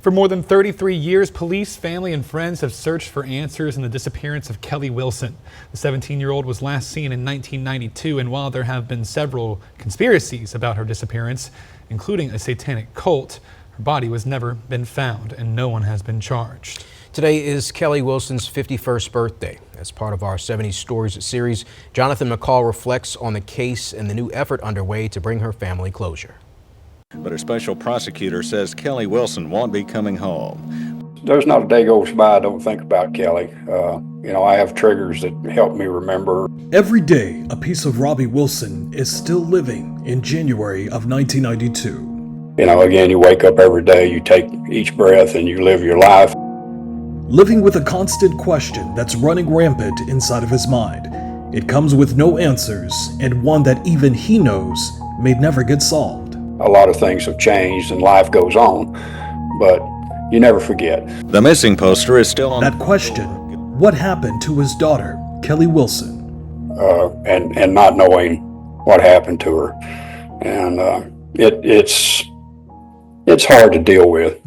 For more than 33 years, police, family, and friends have searched for answers in the disappearance of Kelly Wilson. The 17-year-old was last seen in 1992, and while there have been several conspiracies about her disappearance, including a satanic cult, her body was never been found, and no one has been charged. Today is Kelly Wilson's 51st birthday. As part of our 70 Stories series, Jonathan McCall reflects on the case and the new effort underway to bring her family closure. But a special prosecutor says Kelly Wilson won't be coming home. There's not a day goes by I don't think about Kelly. I have triggers that help me remember. Every day, a piece of Robbie Wilson is still living in January of 1992. Again, you wake up every day, you take each breath, and you live your life. Living with a constant question that's running rampant inside of his mind. It comes with no answers, and one that even he knows may never get solved. A lot of things have changed and life goes on, but you never forget. The missing poster is still on. That question, what happened to his daughter, Kelly Wilson? And not knowing what happened to her. And it's hard to deal with.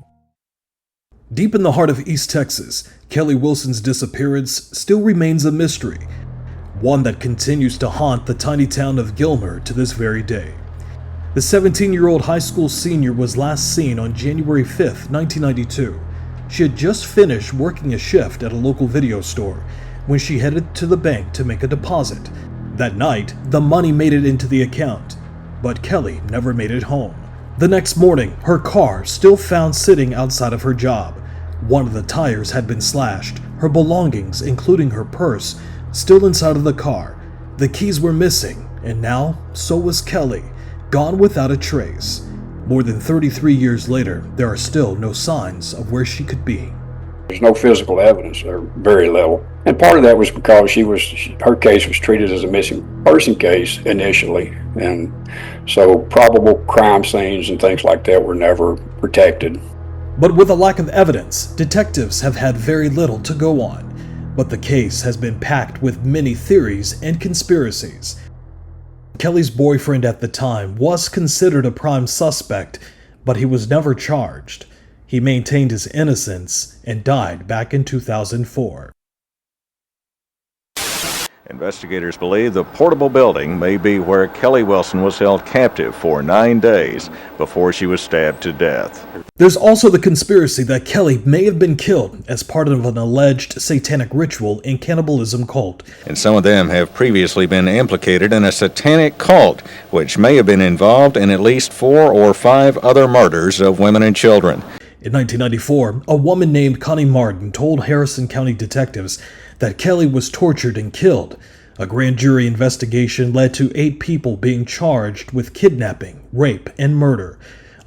Deep in the heart of East Texas, Kelly Wilson's disappearance still remains a mystery, one that continues to haunt the tiny town of Gilmer to this very day. The 17-year-old high school senior was last seen on January 5th, 1992. She had just finished working a shift at a local video store when she headed to the bank to make a deposit. That night, the money made it into the account, but Kelly never made it home. The next morning, her car still found sitting outside of her job. One of the tires had been slashed, her belongings, including her purse, still inside of the car. The keys were missing, and now so was Kelly. Gone without a trace. More than 33 years later, there are still no signs of where she could be. There's no physical evidence, or very little. And part of that was because her case was treated as a missing person case initially. And so probable crime scenes and things like that were never protected. But with a lack of evidence, detectives have had very little to go on. But the case has been packed with many theories and conspiracies. Kelly's boyfriend at the time was considered a prime suspect, but he was never charged. He maintained his innocence and died back in 2004. Investigators believe the portable building may be where Kelly Wilson was held captive for 9 days before she was stabbed to death. There's also the conspiracy that Kelly may have been killed as part of an alleged satanic ritual and cannibalism cult. And some of them have previously been implicated in a satanic cult, which may have been involved in at least 4 or 5 other murders of women and children. In 1994, a woman named Connie Martin told Harrison County detectives that Kelly was tortured and killed. A grand jury investigation led to 8 people being charged with kidnapping, rape, and murder.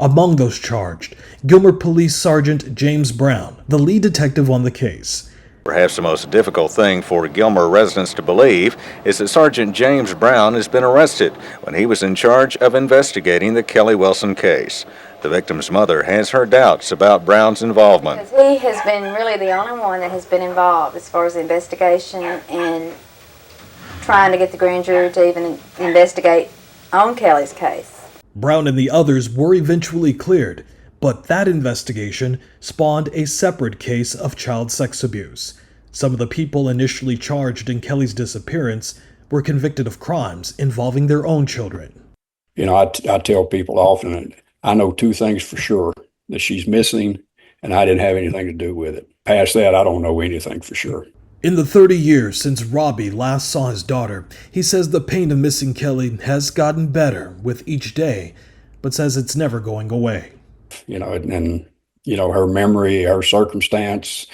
Among those charged, Gilmer Police Sergeant James Brown, the lead detective on the case. Perhaps the most difficult thing for Gilmer residents to believe is that Sergeant James Brown has been arrested when he was in charge of investigating the Kelly Wilson case. The victim's mother has her doubts about Brown's involvement. Because he has been really the only one that has been involved as far as the investigation and trying to get the grand jury to even investigate on Kelly's case. Brown and the others were eventually cleared, but that investigation spawned a separate case of child sex abuse. Some of the people initially charged in Kelly's disappearance were convicted of crimes involving their own children. I tell people often that I know 2 things for sure, that she's missing and I didn't have anything to do with it. Past that, I don't know anything for sure. In the 30 years since Robbie last saw his daughter, he says the pain of missing Kelly has gotten better with each day, but says it's never going away. Her memory, her circumstance,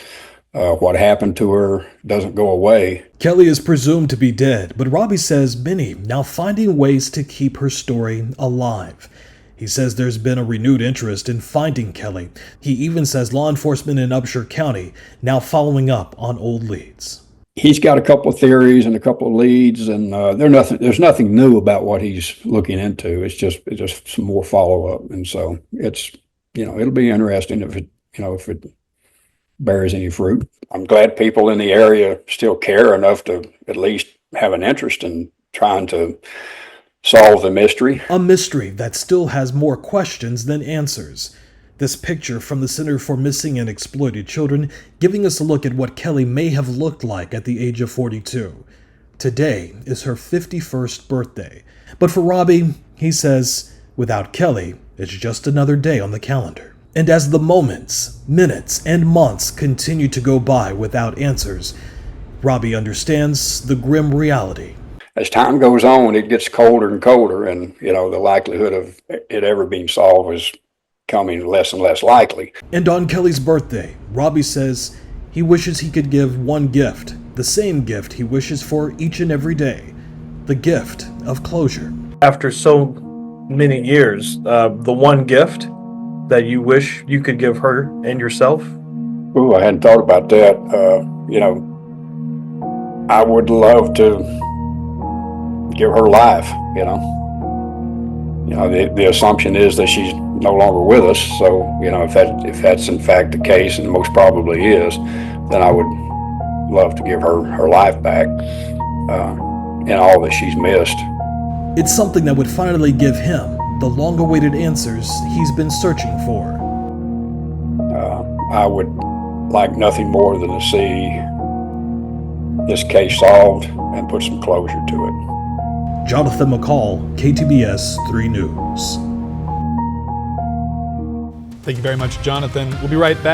what happened to her doesn't go away. Kelly is presumed to be dead, but Robbie says many now finding ways to keep her story alive. He says there's been a renewed interest in finding Kelly. He even says law enforcement in Upshur County now following up on old leads. He's got a couple of theories and a couple of leads, and there's nothing new about what he's looking into. It's just some more follow-up, and so it'll be interesting if it bears any fruit. I'm glad people in the area still care enough to at least have an interest in trying to solve the mystery. A mystery that still has more questions than answers. This picture from the Center for Missing and Exploited Children giving us a look at what Kelly may have looked like at the age of 42. Today is her 51st birthday. But for Robbie, he says, without Kelly, it's just another day on the calendar. And as the moments, minutes, and months continue to go by without answers, Robbie understands the grim reality. As time goes on, it gets colder and colder, and the likelihood of it ever being solved is coming less and less likely. And on Kelly's birthday, Robbie says he wishes he could give one gift, the same gift he wishes for each and every day, the gift of closure. After so many years, the one gift that you wish you could give her and yourself? Ooh, I hadn't thought about that. I would love to give her life, the assumption is that she's no longer with us. So, if that's in fact the case, and most probably is, then I would love to give her life back, and all that she's missed. It's something that would finally give him the long-awaited answers he's been searching for. I would like nothing more than to see this case solved and put some closure to it. Jonathan McCall, KTBS 3 News. Thank you very much, Jonathan. We'll be right back.